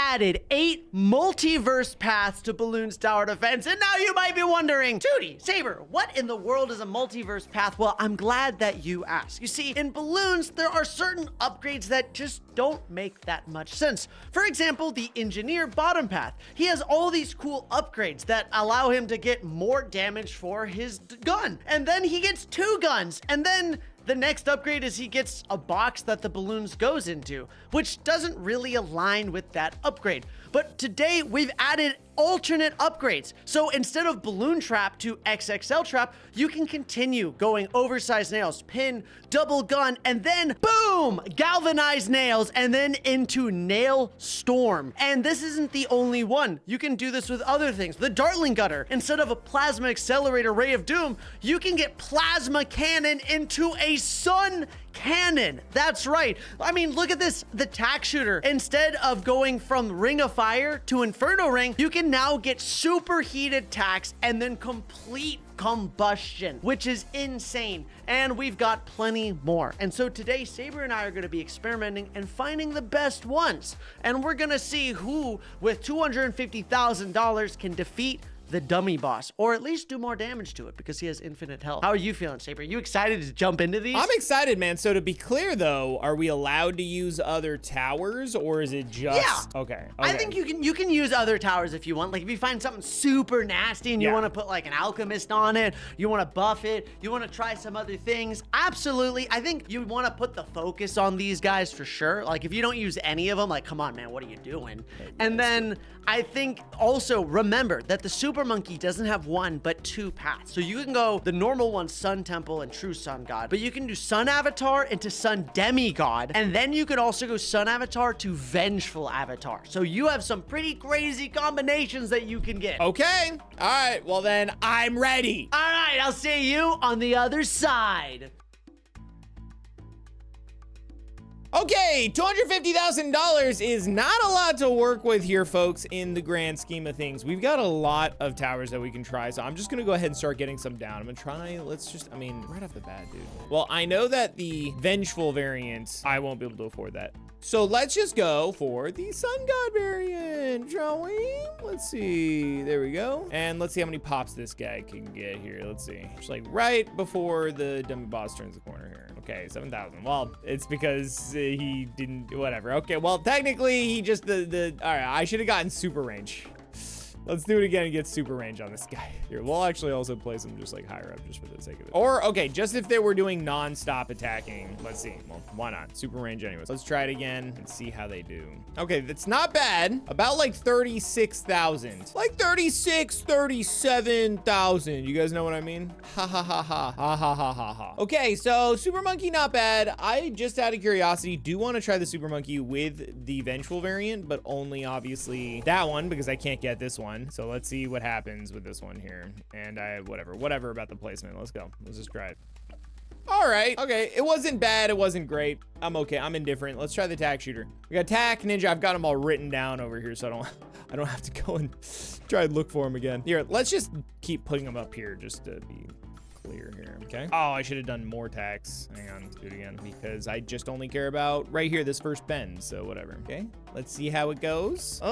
added 8 multiverse paths to Bloons Tower Defense. And now you might be wondering, Tewtiy, Sabre, what in the world is a multiverse path? Well, I'm glad that you asked. You see, in Bloons, there are certain upgrades that just don't make that much sense. For example, the engineer bottom path. He has all these cool upgrades that allow him to get more damage for his gun. And then he gets 2 guns. And then the next upgrade is he gets a box that the balloons goes into, which doesn't really align with that upgrade. But today we've added alternate upgrades. So instead of balloon trap to XXL trap, you can continue going oversized nails, pin, double gun, and then boom, galvanized nails, and then into nail storm. And this isn't the only one. You can do this with other things. The Dartling Gutter, instead of a plasma accelerator ray of doom, you can get plasma cannon into a sun cannon. That's right. I mean, look at this. The tack shooter, instead of going from Ring of Fire to Inferno Ring, you can now get superheated tacks and then complete combustion, which is insane. And we've got plenty more. And so today, Sabre and I are going to be experimenting and finding the best ones. And we're going to see who, with $250,000, can defeat the dummy boss, or at least do more damage to it because he has infinite health. How are you feeling, Sabre? Are you excited to jump into these? I'm excited, man. So to be clear though, are we allowed to use other towers, or is it just... Yeah. Okay. I think you can use other towers if you want. Like if you find something super nasty and you want to put like an alchemist on it, you want to buff it, you want to try some other things, absolutely. I think you want to put the focus on these guys for sure. Like if you don't use any of them, like come on, man, what are you doing? And then I think also remember that the Super Monkey doesn't have 1 but 2 paths. So you can go the normal one, Sun Temple and True Sun God, but you can do Sun Avatar into Sun Demigod, and then you could also go Sun Avatar to Vengeful Avatar. So you have some pretty crazy combinations that you can get. Okay. All right. Well then, I'm ready. All right, I'll see you on the other side. Okay, $250,000 is not a lot to work with here, folks, in the grand scheme of things. We've got a lot of towers that we can try, so I'm just gonna go ahead and start getting some down. I'm gonna try, let's just, I mean, right off the bat, dude. Well, I know that the Vengeful variant, I won't be able to afford that. So let's just go for the Sun God variant, shall we? Let's see, there we go. And let's see how many pops this guy can get here. Let's see, just like right before the dummy boss turns the corner here. Okay, 7,000. Well, it's because he didn't, whatever. Okay, well, technically he just, all right, I should have gotten super range. Let's do it again and get super range on this guy. Here, we'll actually also place him just like higher up just for the sake of it. Or, okay, just if they were doing non-stop attacking. Let's see, well, why not? Super range anyways. Let's try it again and see how they do. Okay, that's not bad. About like 36,000. Like 36, 37,000. You guys know what I mean? Ha ha ha ha. Ha ha ha ha ha. Okay, so Super Monkey, not bad. I just out of curiosity do want to try the Super Monkey with the Vengeful variant, but only obviously that one because I can't get this one. So let's see what happens with this one here. And whatever about the placement. Let's go. Let's just try it. All right. Okay. It wasn't bad. It wasn't great. I'm okay. I'm indifferent. Let's try the tack shooter. We got tack, ninja. I've got them all written down over here, so I don't have to go and try and look for them again. Here, let's just keep putting them up here just to be clear here. Okay. Oh, I should have done more tacks. Hang on. Let's do it again because I just only care about right here, this first bend. So whatever. Okay. Let's see how it goes.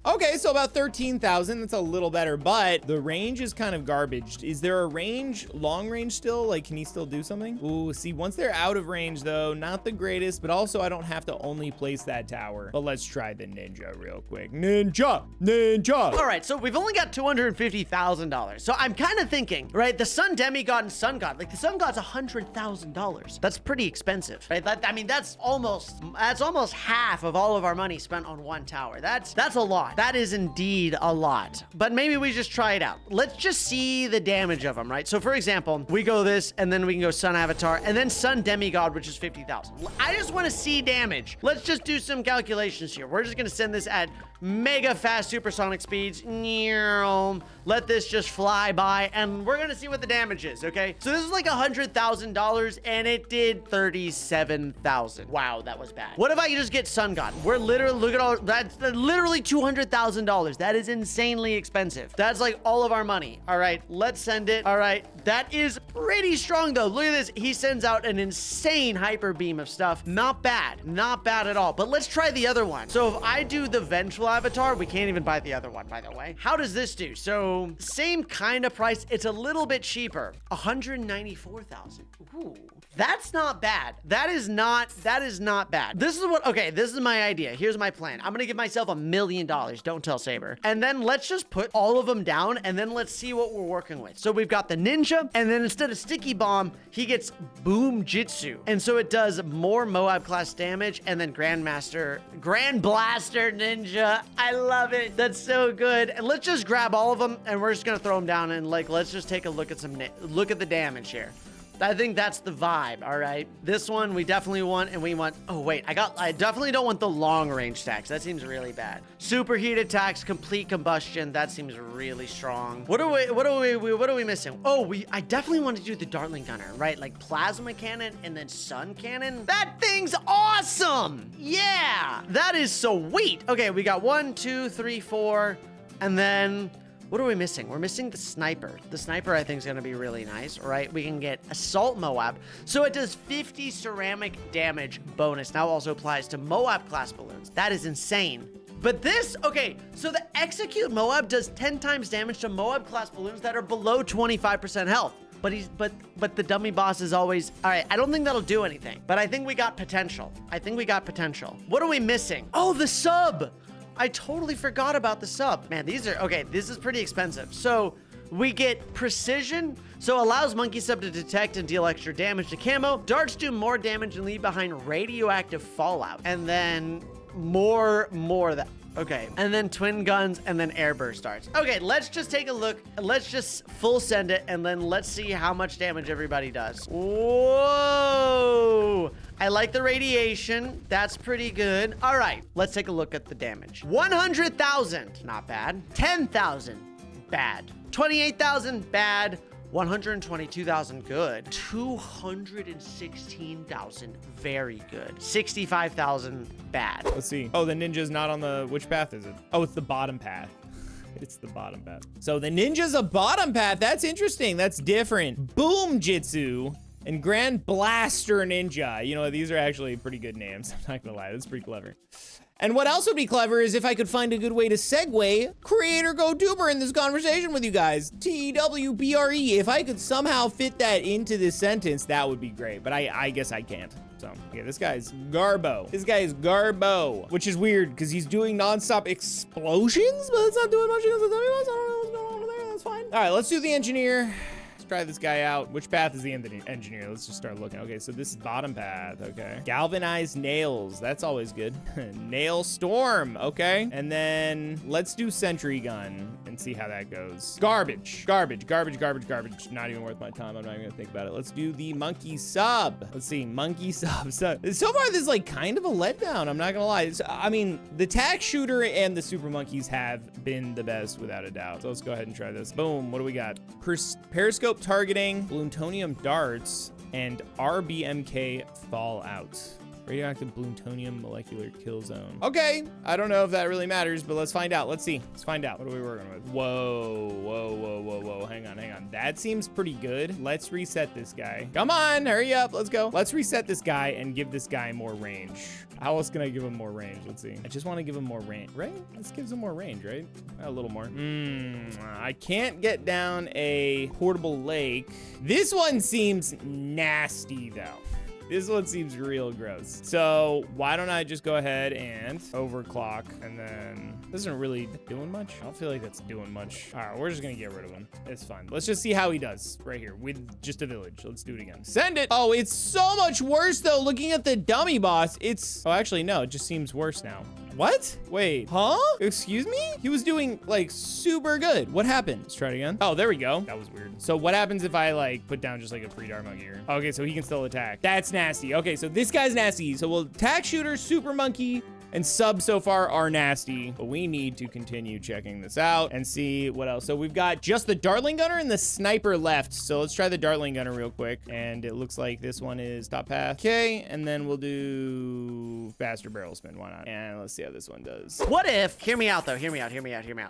Okay, so about 13,000, that's a little better, but the range is kind of garbage. Is there a range, long range still? Like, can he still do something? Ooh, see, once they're out of range though, not the greatest, but also I don't have to only place that tower. But let's try the ninja real quick. Ninja, ninja. All right, so we've only got $250,000. So I'm kind of thinking, right, the Sun Demigod and Sun God, like the Sun God's $100,000. That's pretty expensive, right? I mean, that's almost half of all of our money spent on one tower. That's a lot. That is indeed a lot, but maybe we just try it out. Let's just see the damage of them, right? So for example, we go this and then we can go Sun Avatar and then Sun Demigod, which is 50,000. I just want to see damage. Let's just do some calculations here. We're just going to send this at mega fast supersonic speeds. Let this just fly by and we're going to see what the damage is. Okay. So this is like $100,000 and it did 37,000. Wow. That was bad. What if I just get Sun God? We're literally, look at all, that's literally $200,000. That is insanely expensive. That's like all of our money. All right, let's send it. All right, that is pretty strong though. Look at this. He sends out an insane hyper beam of stuff. Not bad. Not bad at all. But let's try the other one. So if I do the vengeful avatar, we can't even buy the other one, by the way. How does this do? So same kind of price. It's a little bit cheaper. 194,000. Ooh. That's not bad. That is not bad. This is what, okay, this is my idea. Here's my plan. I'm gonna give myself $1 million. Don't tell Sabre. And then let's just put all of them down and then let's see what we're working with. So we've got the ninja, and then instead of sticky bomb, he gets boom jitsu. And so it does more Moab class damage, and then Grand Blaster ninja. I love it. That's so good. And let's just grab all of them and we're just gonna throw them down and like, let's just take a look at look at the damage here. I think that's the vibe, all right? This one we definitely want, and we want, oh wait, I definitely don't want the long range attacks. That seems really bad. Superheat attacks, complete combustion, that seems really strong. What are we missing? Oh, I definitely want to do the Dartling Gunner, right? Like plasma cannon and then sun cannon. That thing's awesome! Yeah, that is sweet. Okay, we got 1, 2, 3, 4, and then what are we missing? We're missing the sniper. The sniper, I think, is going to be really nice, right? We can get Assault Moab. So it does 50 ceramic damage bonus. Now also applies to Moab class balloons. That is insane. But this, okay, so the Execute Moab does 10 times damage to Moab class balloons that are below 25% health. But the dummy boss is always, all right, I don't think that'll do anything, but I think we got potential. What are we missing? Oh, the sub. I totally forgot about the sub. Man, these are, okay, this is pretty expensive. So we get precision, so allows monkey sub to detect and deal extra damage to camo. Darts do more damage and leave behind radioactive fallout. And then more that. Okay, and then twin guns and then air burst darts. Okay, let's just take a look. Let's just full send it and then let's see how much damage everybody does. Whoa! I like the radiation. That's pretty good. All right, let's take a look at the damage. 100,000, not bad. 10,000, bad. 28,000, bad. 122,000, good. 216,000, very good. 65,000, bad. Let's see. Oh, the ninja's not on the, which path is it? Oh, it's the bottom path. It's the bottom path. So the ninja's a bottom path. That's interesting. That's different. Boom Jitsu and Grand Blaster Ninja. You know, these are actually pretty good names. I'm not gonna lie, that's pretty clever. And what else would be clever is if I could find a good way to segue creator go Tewbre in this conversation with you guys. Tewbre. If I could somehow fit that into this sentence, that would be great. But I guess I can't. So, yeah, this guy's Garbo. This guy is Garbo, which is weird because he's doing nonstop explosions, but it's not doing much against the dummy boss. I don't know what's going on over there. That's fine. All right, let's do the engineer. Try this guy out. Which path is the engineer? Let's just start looking. Okay, so this is bottom path. Okay. Galvanized nails. That's always good. Nail storm. Okay. And then let's do sentry gun and see how that goes. Garbage. Garbage. Not even worth my time. I'm not even gonna think about it. Let's do the monkey sub. Let's see. Monkey sub. So far, this is like kind of a letdown. I'm not gonna lie. I mean, the tack shooter and the super monkeys have been the best without a doubt. So let's go ahead and try this. Boom. What do we got? Periscope targeting, plutonium darts, and RBMK fallout. Radioactive plutonium molecular kill zone. Okay, I don't know if that really matters, but let's find out. Let's see. Let's find out. What are we working with? Whoa. Hang on. That seems pretty good. Let's reset this guy. Come on, hurry up. Let's go. Let's reset this guy and give this guy more range. How else can I give him more range? Let's see. I just want to give him more range, right? This gives him more range, right? A little more. I can't get down a portable lake. This one seems nasty, though. This one seems real gross. So why don't I just go ahead and overclock, and then this isn't really doing much. I don't feel like that's doing much. All right, we're just gonna get rid of him. It's fine. Let's just see how he does right here with just a village. Let's do it again. Send it. Oh, it's so much worse though. Looking at the dummy boss, oh, actually no, it just seems worse now. What? Wait, huh? Excuse me? He was doing like super good. What happened? Let's try it again. Oh, there we go. That was weird. So what happens if I like put down just like a free dart monkey here? Okay, so he can still attack. That's nasty. Okay, so this guy's nasty. So we'll attack shooter, super monkey, And subs so far are nasty, but we need to continue checking this out and see what else. So we've got just the Dartling Gunner and the Sniper left. So let's try the Dartling Gunner real quick. And it looks like this one is top path. Okay, and then we'll do faster barrel spin. Why not? And let's see how this one does. What if, hear me out though, hear me out.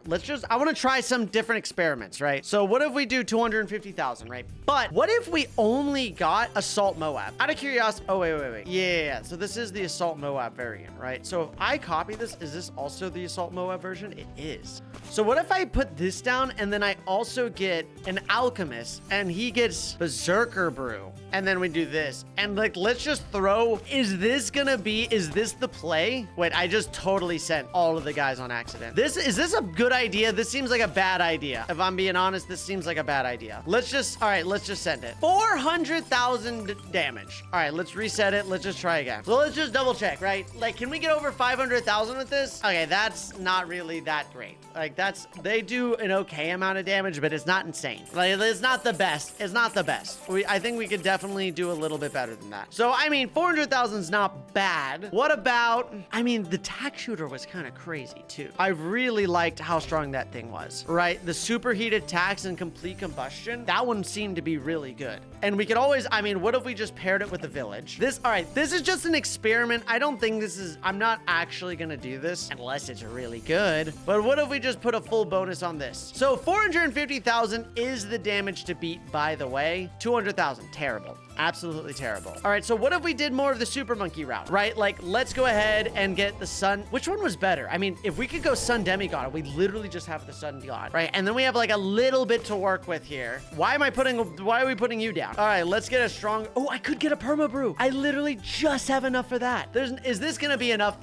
Let's just, I want to try some different experiments, right? So what if we do 250,000, right? But what if we only got Assault Moab? Out of curiosity, oh, wait. Yeah. So this is the Assault Moab variant, right? So if I copy this, is this also the Assault Moab version? It is. So what if I put this down and then I also get an Alchemist and he gets Berserker Brew? And then we do this. And like, let's just throw, is this the play? Wait, I just totally sent all of the guys on accident. Is this a good idea? This seems like a bad idea. If I'm being honest, this seems like a bad idea. Let's just send it. 400,000 damage. All right, let's reset it. Let's just try again. So let's just double check, right? Like, can we get over 500,000 with this? Okay, that's not really that great. Like, they do an okay amount of damage, but it's not insane. Like, it's not the best. It's not the best. I think we could definitely do a little bit better than that. So, I mean, 400,000 is not bad. What about, I mean, the tack shooter was kind of crazy too. I really liked how strong that thing was, right? The superheated tacks and complete combustion, that one seemed to be really good. And we could always, I mean, what if we just paired it with the village? All right, this is just an experiment. I don't think I'm not actually gonna do this unless it's really good. But what if we just put a full bonus on this? So 450,000 is the damage to beat, by the way. 200,000, terrible. Absolutely terrible. All right, so what if we did more of the Super Monkey route, right? Like, let's go ahead and get the Sun. Which one was better? I mean, if we could go Sun Demigod, we literally just have the Sun God, right? And then we have like a little bit to work with here. Why are we putting you down? All right, let's get a strong, oh, I could get a Perma Brew. I literally just have enough for that. Is this gonna be enough?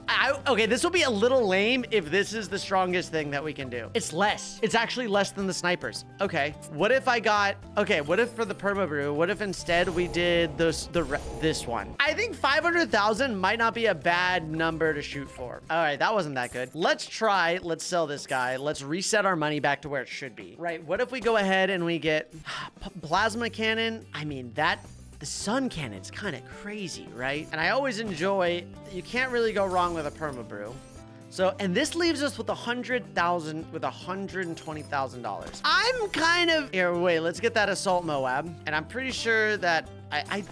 Okay, this will be a little lame if this is the strongest thing that we can do. It's less. It's actually less than the snipers. Okay, what if for the Perma Brew, what if instead we did this one? I think 500,000 might not be a bad number to shoot for. All right, that wasn't that good. Let's sell this guy. Let's reset our money back to where it should be. Right, what if we go ahead and we get plasma cannon? I mean, the sun cannon's kind of crazy, right? And I always enjoy, you can't really go wrong with a Perma Brew. So, and this leaves us with 100,000, with $120,000. I'm kind of, here, wait, let's get that Assault Moab. And I'm pretty sure that,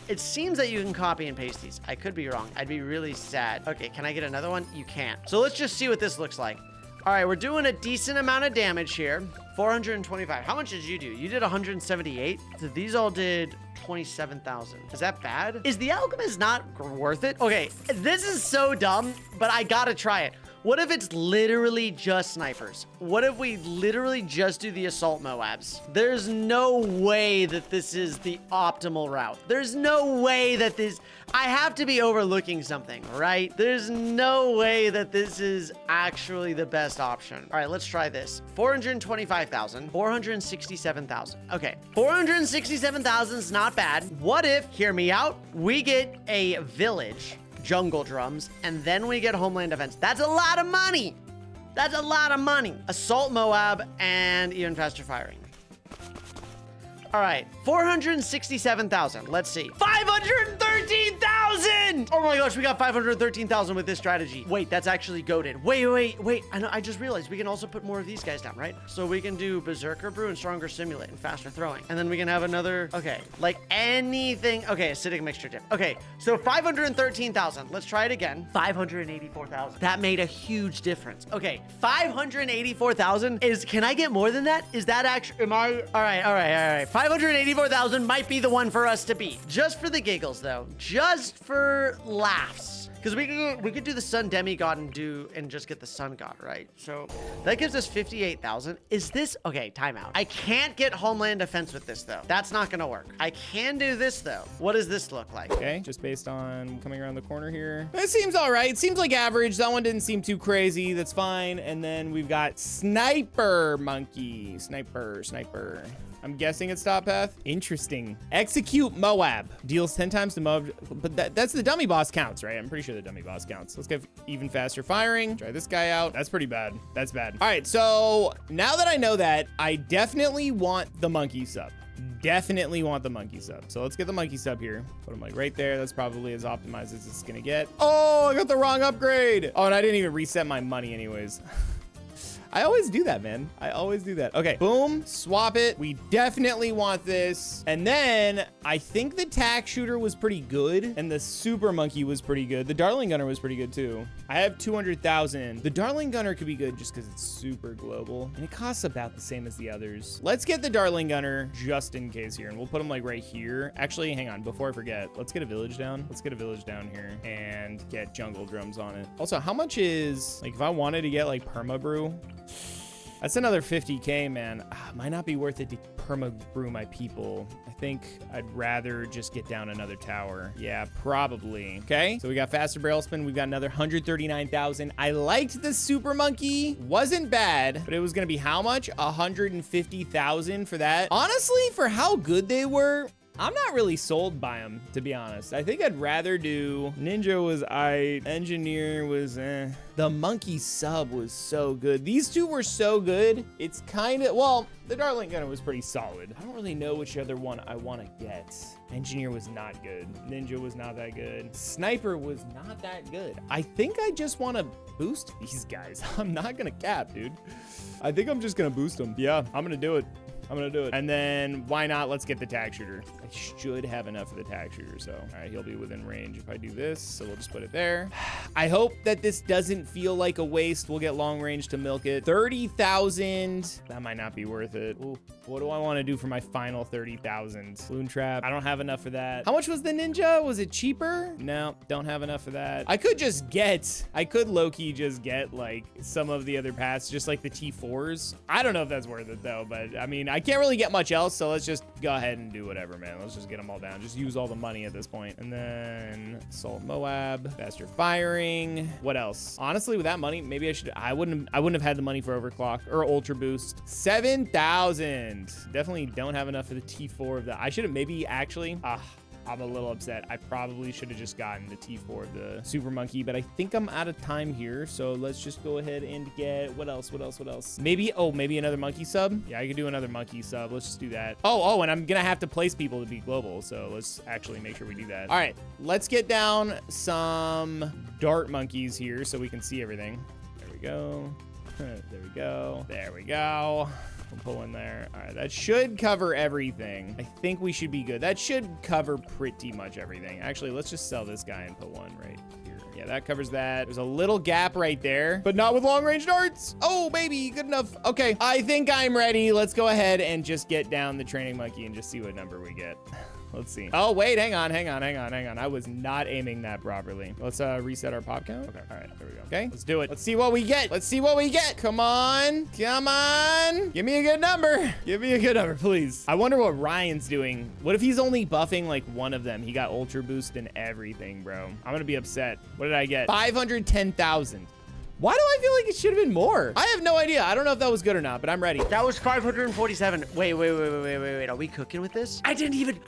it seems that you can copy and paste these. I could be wrong. I'd be really sad. Okay, can I get another one? You can't. So let's just see what this looks like. All right, we're doing a decent amount of damage here. 425. How much did you do? You did 178. So these all did 27,000. Is that bad? Is the Alchemist not worth it? Okay, this is so dumb, but I gotta try it. What if it's literally just snipers? What if we literally just do the Assault Moabs? There's no way that this is the optimal route. There's no way that I have to be overlooking something, right? There's no way that this is actually the best option. All right, let's try this. 425,000, 467,000. Okay, 467,000 is not bad. What if, hear me out, we get a village, jungle drums, and then we get homeland defense? That's a lot of money. That's a lot of money. Assault Moab and even faster firing. All right, 467,000. Let's see. 513,000! Oh my gosh, we got 513,000 with this strategy. Wait, that's actually goated. Wait. I just realized we can also put more of these guys down, right? So we can do Berserker Brew and Stronger Simulate and faster throwing. And then we can have another, okay, like anything. Okay, acidic mixture dip. Okay, so 513,000. Let's try it again. 584,000. That made a huge difference. Okay, 584,000 can I get more than that? Is that actually, all right. 584,000 might be the one for us to beat. Just for the giggles, though. Just for laughs. Because we could do the Sun Demigod and just get the Sun God, right? So that gives us 58,000. Is this, okay, timeout. I can't get Homeland Defense with this, though. That's not gonna work. I can do this, though. What does this look like? Okay, just based on coming around the corner here. It seems all right. It seems like average. That one didn't seem too crazy. That's fine. And then we've got Sniper Monkey. Sniper. I'm guessing it's top path. Interesting. Execute Moab. Deals 10 times the Moab, but that's the dummy boss counts, right? I'm pretty sure the dummy boss counts. Let's get even faster firing. Try this guy out. That's pretty bad. That's bad. All right, so now that I know that, I definitely want the monkey sub. definitely want the monkey sub. So let's get the monkey sub here. Put him like right there. That's probably as optimized as it's gonna get. Oh, I got the wrong upgrade. Oh, and I didn't even reset my money anyways. I always do that, man. I always do that. Okay, boom, swap it. We definitely want this. And then I think the tack shooter was pretty good and the super monkey was pretty good. The darling gunner was pretty good too. I have 200,000. The darling gunner could be good just because it's super global and it costs about the same as the others. Let's get the darling gunner just in case here, and we'll put them like right here. Actually, hang on, before I forget, let's get a village down. Let's get a village down here and get jungle drums on it. Also, how much is, like, if I wanted to get like perma brew, that's another 50K, man. Might not be worth it to perma brew my people. I think I'd rather just get down another tower. Yeah, probably. Okay, so we got faster barrel spin. We've got another 139,000. I liked the super monkey. Wasn't bad, but it was gonna be how much? 150,000 for that. Honestly, for how good they were, I'm not really sold by them, to be honest. I think I'd rather do ninja was engineer was The monkey sub was so good. These two were so good. It's kind of, well, the darling gunner was pretty solid. I don't really know which other one I want to get. Engineer was not good. Ninja was not that good. Sniper was not that good. I think I just want to boost these guys. I'm not gonna cap, dude. I think I'm just gonna boost them. Yeah, I'm gonna do it. I'm gonna do it. And then why not? Let's get the tag shooter. I should have enough of the tag shooter. So, all right, he'll be within range if I do this. So we'll just put it there. I hope that this doesn't feel like a waste. We'll get long range to milk it. 30,000. That might not be worth it. Ooh, what do I want to do for my final 30,000? Balloon trap. I don't have enough for that. How much was the ninja? Was it cheaper? No, don't have enough for that. I could low-key just get like some of the other paths, just like the T4s. I don't know if that's worth it though, but I mean, I can't really get much else, so let's just go ahead and do whatever, man. Let's just get them all down. Just use all the money at this point. And then Assault Moab, faster firing. What else? Honestly, with that money, maybe I wouldn't have had the money for overclock or ultra boost. 7,000. Definitely don't have enough for the T4 of that. I should have maybe actually, I'm a little upset. I probably should have just gotten the T4 of the super monkey, but I think I'm out of time here. So let's just go ahead and get, what else? Maybe another monkey sub. Yeah, I could do another monkey sub. Let's just do that. Oh, and I'm gonna have to place people to be global. So let's actually make sure we do that. All right, let's get down some dart monkeys here so we can see everything. There we go. There we go. There we go. We'll pull in there. All right, that should cover everything. I think we should be good. That should cover pretty much everything. Actually, let's just sell this guy and put one right here. Yeah, that covers that. There's a little gap right there, but not with long range darts. Oh, baby, good enough. Okay, I think I'm ready. Let's go ahead and just get down the training monkey and just see what number we get. Let's see. Oh, wait, hang on. I was not aiming that properly. Let's reset our pop count. Okay, all right, there we go. Okay, let's do it. Let's see what we get. Come on. Give me a good number, please. I wonder what Ryan's doing. What if he's only buffing like one of them? He got ultra boost and everything, bro. I'm gonna be upset. What did I get? 510,000. Why do I feel like it should have been more? I have no idea. I don't know if that was good or not, but I'm ready. That was 547. Wait. Are we cooking with this? I didn't even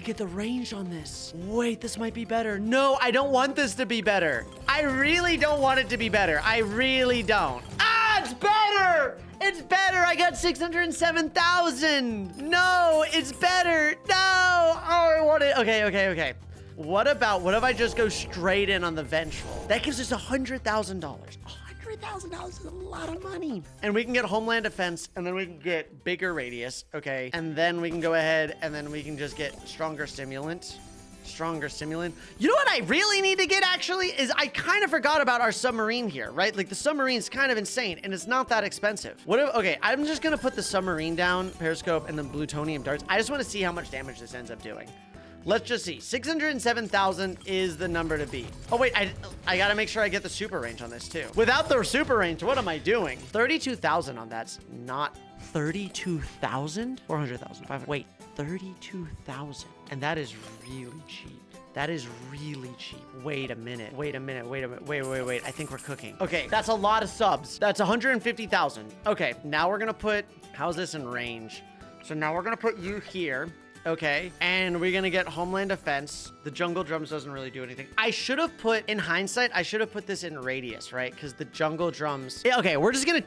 get the range on this. Wait, this might be better. No, I don't want this to be better. I really don't want it to be better. I really don't. It's better. It's better. I got 607,000. No, it's better. No. Oh, I want it. Okay. What if I just go straight in on the vengeful? That gives us $100,000. $100,000 is a lot of money. And we can get Homeland Defense, and then we can get bigger radius, okay? And then we can go ahead, and then we can just get stronger stimulant. You know what I really need to get, actually, is I kind of forgot about our submarine here, right? Like, the submarine's kind of insane, and it's not that expensive. Okay, I'm just gonna put the submarine down, periscope, and then plutonium darts. I just want to see how much damage this ends up doing. Let's just see. 607,000 is the number to beat. Oh, wait, I gotta make sure I get the super range on this, too. Without the super range, what am I doing? 32,000 on that's not 32,000? 400,000. Wait, 32,000. And that is really cheap. That is really cheap. Wait a minute. Wait. I think we're cooking. Okay, that's a lot of subs. That's 150,000. Okay, now we're gonna put, how's this in range? So now we're gonna put you here. Okay, and we're gonna get Homeland Defense. The jungle drums doesn't really do anything. I should have put, in hindsight, I should have put this in radius, right? Because the jungle drums. Yeah, okay, we're just gonna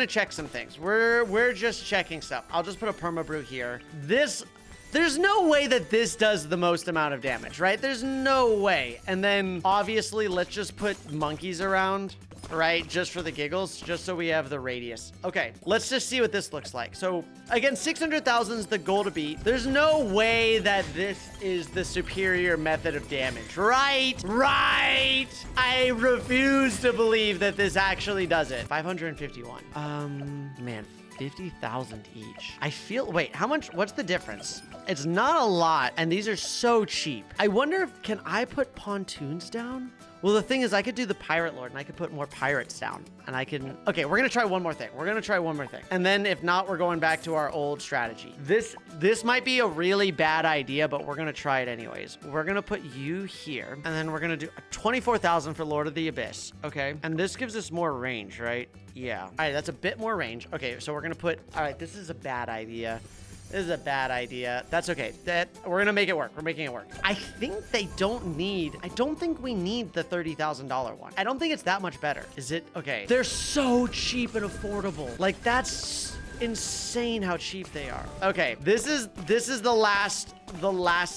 check some things. We're just checking stuff. I'll just put a perma brew here. This There's no way that this does the most amount of damage, right? There's no way. And then obviously let's just put monkeys around, right? Just for the giggles, just so we have the radius. Okay, let's just see what this looks like. So again, 600,000 is the goal to beat. There's no way that this is the superior method of damage, right? Right. I refuse to believe that this actually does it. 551. Man, 50,000 each. I feel, wait, how much, what's the difference? It's not a lot, and these are so cheap. I wonder if, can I put pontoons down? Well, the thing is, I could do the Pirate Lord, and I could put more pirates down, and I can... Okay, we're gonna try one more thing. We're gonna try one more thing. And then, if not, we're going back to our old strategy. This might be a really bad idea, but we're gonna try it anyways. We're gonna put you here, and then we're gonna do 24,000 for Lord of the Abyss, okay? And this gives us more range, right? Yeah. All right, that's a bit more range. Okay, so we're gonna put... All right, this is a bad idea. This is a bad idea. That's okay. We're gonna make it work. We're making it work. I think they don't need, I don't think we need the $30,000 one. I don't think it's that much better. Is it? Okay. They're so cheap and affordable. Like, that's insane how cheap they are. Okay, this is the last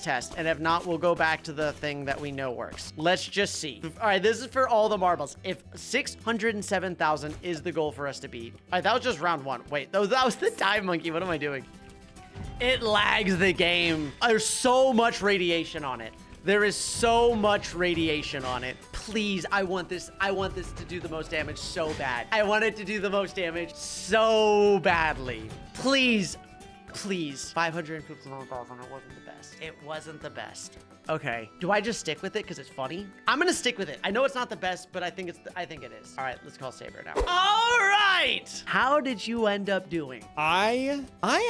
test, and if not, we'll go back to the thing that we know works. Let's just see. All right, this is for all the marbles. If 607,000 is the goal for us to beat. All right, that was just round one. Wait, that was the dive monkey. What am I doing? It lags the game. There's so much radiation on it. There is so much radiation on it. Please, I want this to do the most damage so bad. I want it to do the most damage so badly. Please, please. 559,000, it wasn't the best. It wasn't the best. Okay, do I just stick with it because it's funny? I'm gonna stick with it. I know it's not the best, but I think it is. All right, let's call Sabre now. All right. How did you end up doing? I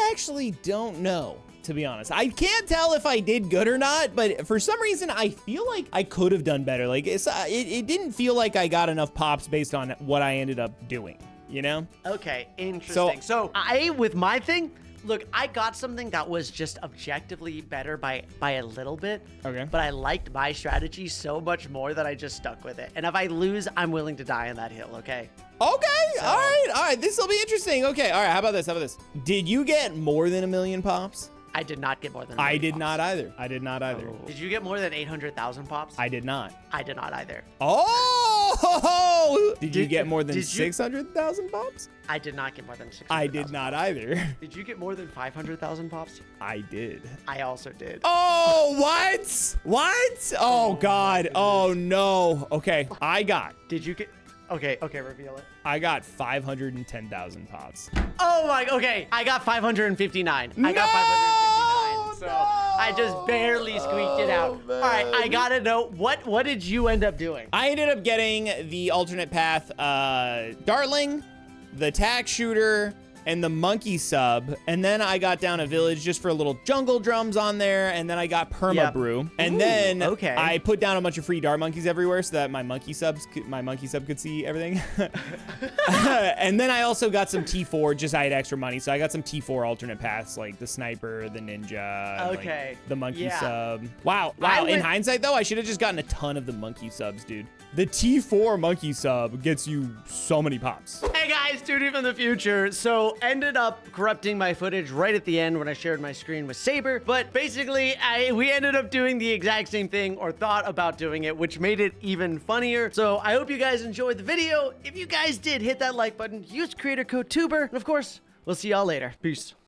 actually don't know, to be honest. I can't tell if I did good or not, but for some reason, I feel like I could have done better. Like, it didn't feel like I got enough pops based on what I ended up doing, you know? Okay, interesting. So with my thing, look, I got something that was just objectively better by a little bit. Okay. But I liked my strategy so much more that I just stuck with it. And if I lose, I'm willing to die on that hill, okay? Okay, all right. This will be interesting. Okay, all right, how about this? Did you get more than 1 million pops? I did not get more than 1 I million did pops. not either. I did not either. Did you get more than 800,000 pops? I did not. I did not either. Oh! Did you get more than 600,000 pops? I did not get more than 600,000. I did not either. Did you get more than 500,000 pops? I did. I also did. Oh, what? What? Oh, God. Oh, no. Okay, I got. Did you get... Okay, reveal it. I got 510,000 pops. Oh my, okay. I got 559. No! I got 559. So I just barely squeaked it out. Man. All right, I gotta know, what did you end up doing? I ended up getting the alternate path, Dartling, the tack shooter, and the monkey sub, and then I got down a village just for a little jungle drums on there, and then I got perma brew, and then I put down a bunch of free dart monkeys everywhere so that my monkey sub could see everything. And then I also got some T4, just I had extra money, so I got some T4 alternate paths like the sniper, the ninja, like the monkey sub. Wow. In hindsight though, I should have just gotten a ton of the monkey subs, dude. The T4 monkey sub gets you so many pops. Hey guys, Tewtiy from the future. So ended up corrupting my footage right at the end when I shared my screen with Sabre. But basically, we ended up doing the exact same thing, or thought about doing it, which made it even funnier. So I hope you guys enjoyed the video. If you guys did, hit that like button, use creator code Tewbre. And of course, we'll see y'all later. Peace.